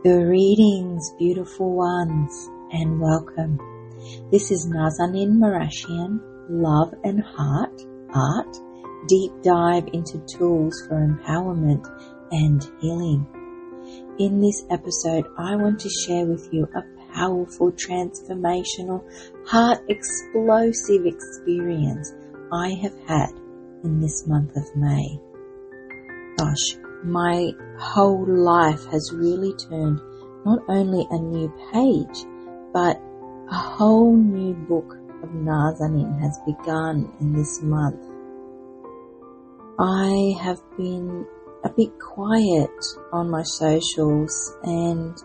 Greetings, beautiful ones, and welcome. This is Nazanin Marashian, Love and Heart, Art, Deep Dive into Tools for Empowerment and Healing. In this episode, I want to share with you a powerful, transformational, heart explosive experience I have had in this month of May. Gosh, my whole life has really turned not only a new page, but a whole new book of Nazanin has begun in this month. I have been a bit quiet on my socials and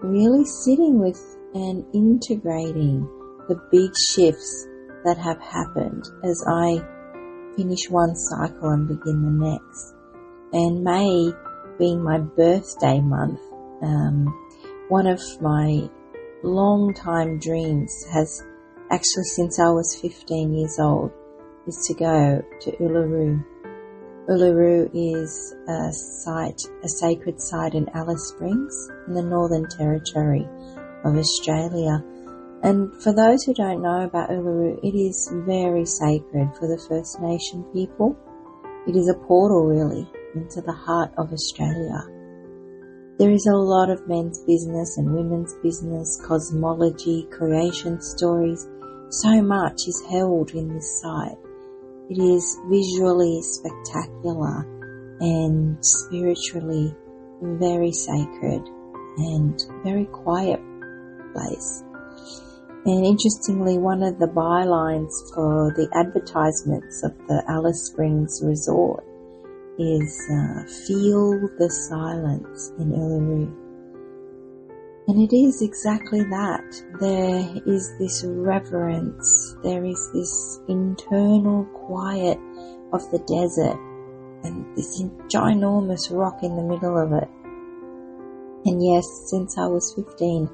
really sitting with and integrating the big shifts that have happened as I finish one cycle and begin the next. And May being my birthday month, one of my long-time dreams has actually, since I was 15 years old, is to go to Uluru. Uluru is a sacred site in Alice Springs in the Northern Territory of Australia. And for those who don't know about Uluru, it is very sacred for the First Nation people. It is a portal really into the heart of Australia. There is a lot of men's business and women's business, cosmology, creation stories. So much is held in this site. It is visually spectacular and spiritually very sacred and very quiet place. And interestingly, one of the bylines for the advertisements of the Alice Springs Resort is feel the silence in Uluru. And it is exactly that. There is this reverence, there is this internal quiet of the desert and this ginormous rock in the middle of it. And yes, since I was 15,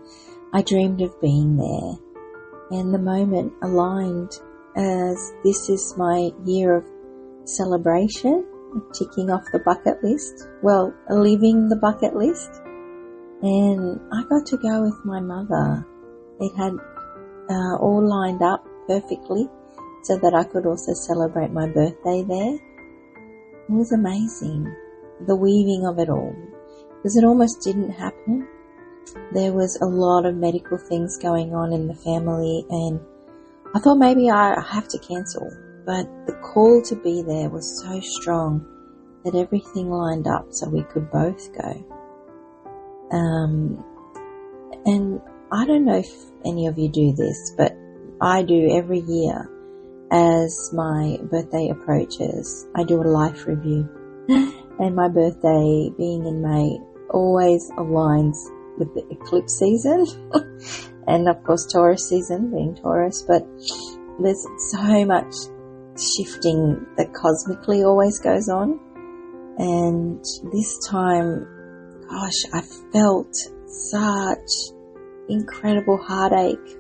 I dreamed of being there. And the moment aligned as this is my year of celebration, ticking off the bucket list, living the bucket list. And I got to go with my mother. It had all lined up perfectly so that I could also celebrate my birthday there. It was amazing, the weaving of it all, because it almost didn't happen. There was a lot of medical things going on in the family, and I thought maybe I have to cancel. But the call to be there was so strong that everything lined up so we could both go. And I don't know if any of you do this, but I do every year as my birthday approaches. I do a life review. And my birthday being in May always aligns with the eclipse season. And of course Taurus season, being Taurus. But there's so much shifting that cosmically always goes on, and this time, gosh, I felt such incredible heartache.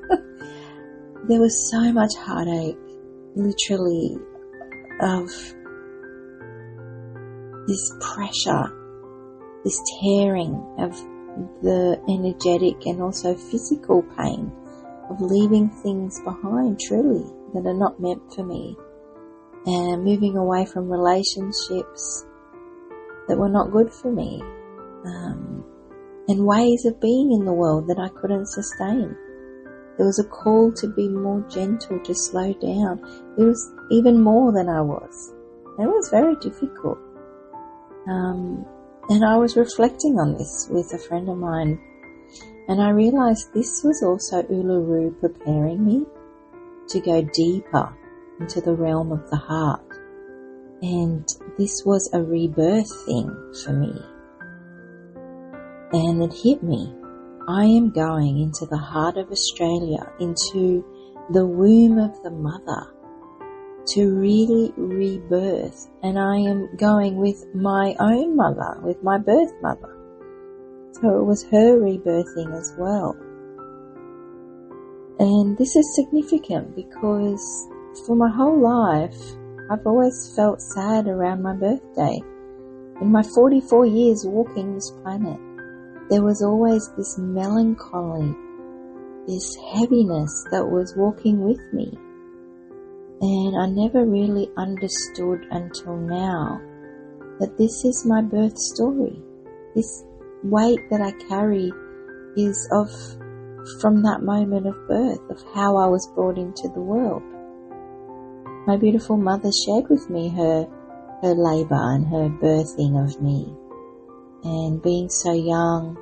There was so much heartache, literally, of this pressure, this tearing of the energetic and also physical pain of leaving things behind truly that are not meant for me. And moving away from relationships that were not good for me, and ways of being in the world that I couldn't sustain. There was a call to be more gentle, to slow down. It was even more than I was. It was very difficult. And I was reflecting on this with a friend of mine, and I realized this was also Uluru preparing me to go deeper into the realm of the heart. And this was a rebirth thing for me. And it hit me. I am going into the heart of Australia, into the womb of the mother, to really rebirth. And I am going with my own mother, with my birth mother. So it was her rebirthing as well. And this is significant because for my whole life, I've always felt sad around my birthday. In my 44 years walking this planet, there was always this melancholy, this heaviness that was walking with me. And I never really understood until now that this is my birth story. This weight that I carry is from that moment of birth, of how I was brought into the world. My beautiful mother shared with me her labour and her birthing of me. And being so young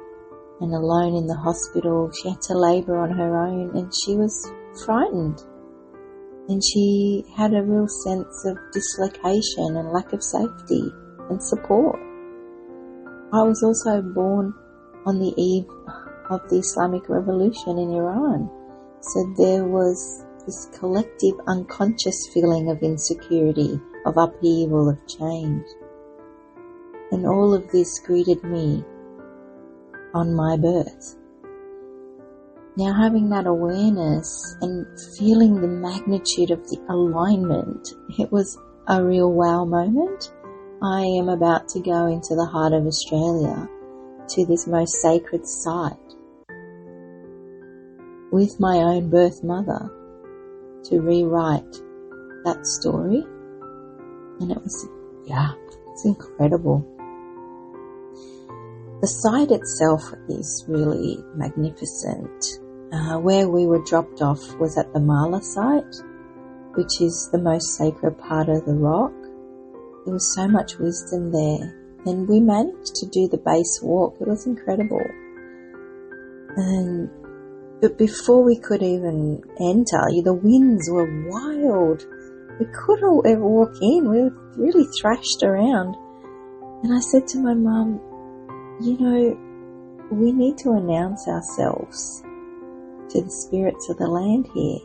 and alone in the hospital, she had to labour on her own, and she was frightened. And she had a real sense of dislocation and lack of safety and support. I was also born on the eve of the Islamic Revolution in Iran. So there was this collective unconscious feeling of insecurity, of upheaval, of change. And all of this greeted me on my birth. Now, having that awareness and feeling the magnitude of the alignment, it was a real wow moment. I am about to go into the heart of Australia, to this most sacred site, with my own birth mother, to rewrite that story. And it was, it's incredible. The site itself is really magnificent. Where we were dropped off was at the Mala site, which is the most sacred part of the rock. There was so much wisdom there, and we managed to do the base walk. It was incredible. But before we could even enter, the winds were wild. We couldn't ever walk in. We were really thrashed around. And I said to my mum, we need to announce ourselves to the spirits of the land here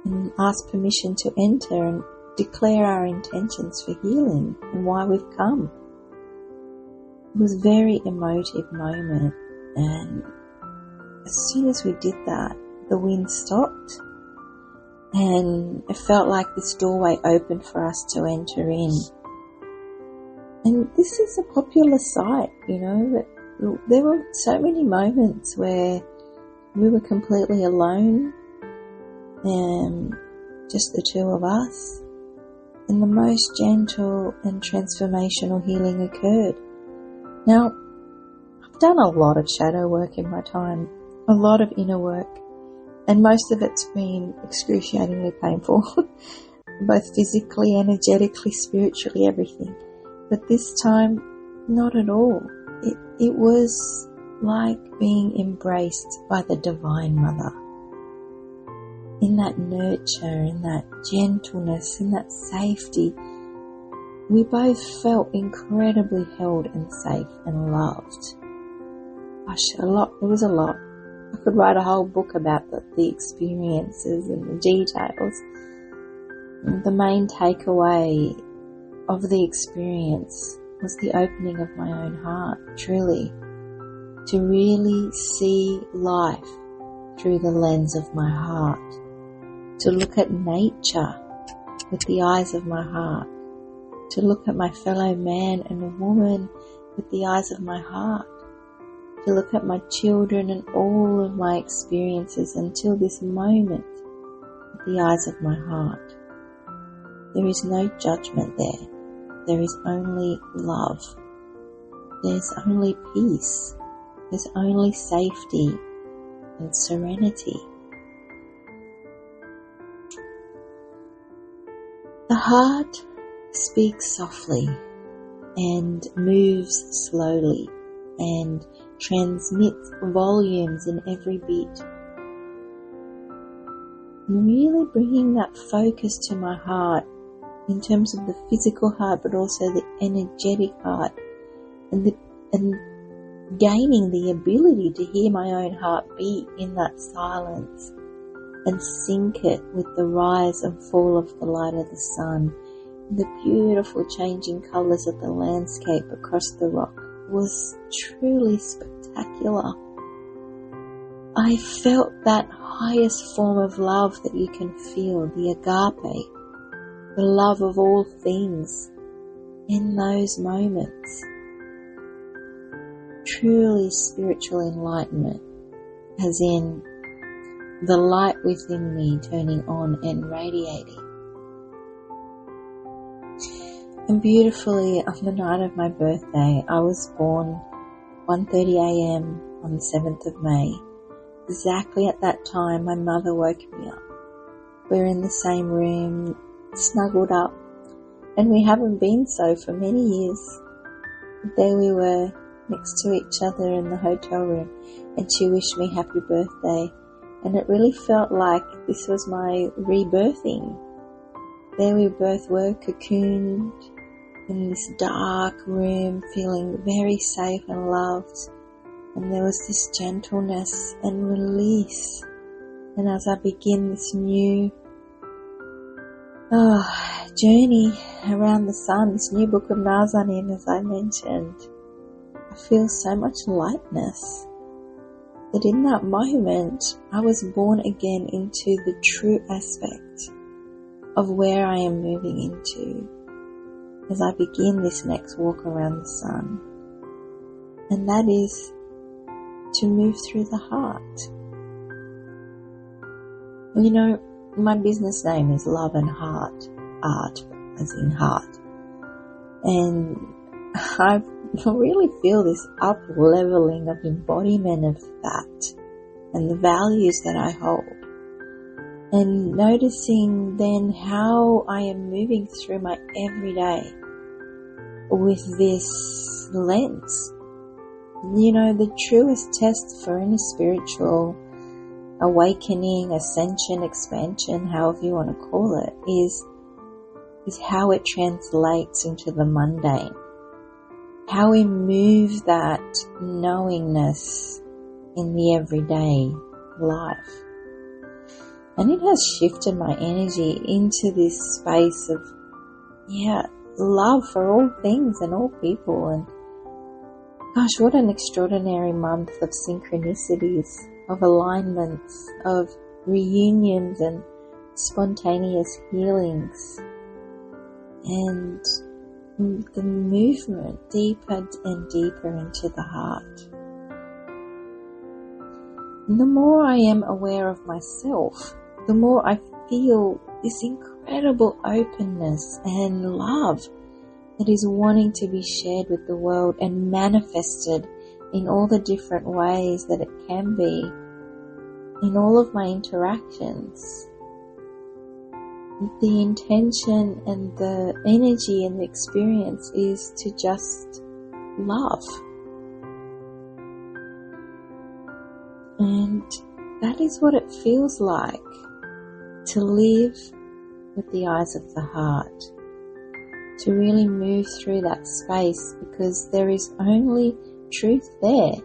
and ask permission to enter and declare our intentions for healing and why we've come. It was a very emotive moment, and as soon as we did that, the wind stopped and it felt like this doorway opened for us to enter in. And this is a popular site, but there were so many moments where we were completely alone, just the two of us, and the most gentle and transformational healing occurred. Now, I've done a lot of shadow work in my time, a lot of inner work, and most of it's been excruciatingly painful, both physically, energetically, spiritually, everything. But this time, not at all. It was like being embraced by the Divine Mother. In that nurture, in that gentleness, in that safety, we both felt incredibly held and safe and loved. It was a lot. I could write a whole book about the experiences and the details. The main takeaway of the experience was the opening of my own heart, truly, to really see life through the lens of my heart, to look at nature with the eyes of my heart, to look at my fellow man and woman with the eyes of my heart, to look at my children and all of my experiences until this moment with the eyes of my heart. There is no judgment there. There is only love. There's only peace. There's only safety and serenity. The heart speaks softly and moves slowly and transmits volumes in every beat. And really bringing that focus to my heart in terms of the physical heart, but also the energetic heart, and gaining the ability to hear my own heart beat in that silence and sync it with the rise and fall of the light of the sun. The beautiful changing colours of the landscape across the rock was truly spectacular. I felt that highest form of love that you can feel, the agape, the love of all things in those moments. truly spiritual enlightenment, as in the light within me turning on and radiating. And beautifully, on the night of my birthday, I was born 1:30 a.m. on the 7th of May. Exactly at that time, my mother woke me up. We're in the same room, snuggled up, and we haven't been so for many years. There we were, next to each other in the hotel room, and she wished me happy birthday, and it really felt like this was my rebirthing. There we both were, cocooned in this dark room, feeling very safe and loved, and there was this gentleness and release. And as I begin this new journey around the sun, this new book of Nazanin, as I mentioned, I feel so much lightness that in that moment I was born again into the true aspect of where I am moving into as I begin this next walk around the sun. And that is to move through the heart. You know, my business name is Love and Heart, art as in heart. And I really feel this up-leveling of embodiment of that and the values that I hold. And noticing then how I am moving through my everyday with this lens. You know, the truest test for any spiritual awakening, ascension, expansion, however you want to call it, is how it translates into the mundane. How we move that knowingness in the everyday life. And it has shifted my energy into this space of, love for all things and all people. And gosh, what an extraordinary month of synchronicities, of alignments, of reunions and spontaneous healings. And the movement deeper and deeper into the heart. And the more I am aware of myself, the more I feel this incredible openness and love that is wanting to be shared with the world and manifested in all the different ways that it can be in all of my interactions. The intention and the energy and the experience is to just love. And that is what it feels like to live with the eyes of the heart, to really move through that space, because there is only truth there.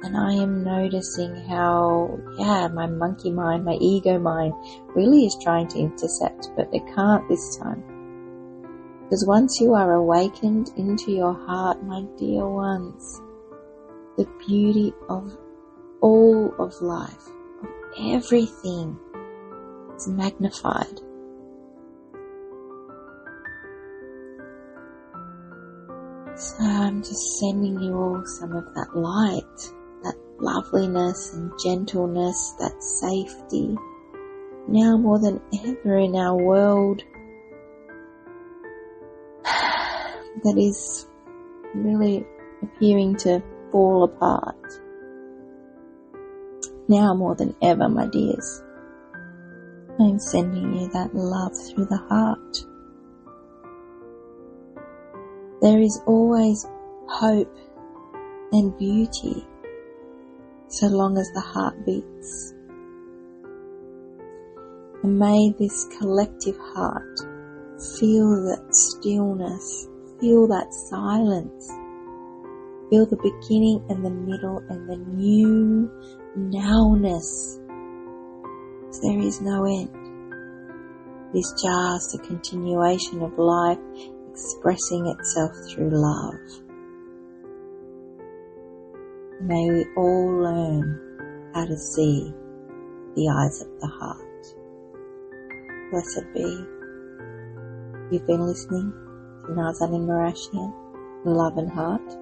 And I am noticing how, my monkey mind, my ego mind really is trying to intercept, but it can't this time. Because once you are awakened into your heart, my dear ones, the beauty of all of life, of everything, is magnified. So I'm just sending you all some of that light, that loveliness and gentleness, that safety, now more than ever in our world that is really appearing to fall apart. Now more than ever, my dears, I'm sending you that love through the heart. There is always hope and beauty so long as the heart beats. And may this collective heart feel that stillness, feel that silence, feel the beginning and the middle and the new nowness. There is no end. It is just a continuation of life expressing itself through love. May we all learn how to see the eyes of the heart. Blessed be. You've been listening to Nazanin Marashian, Love and Heart.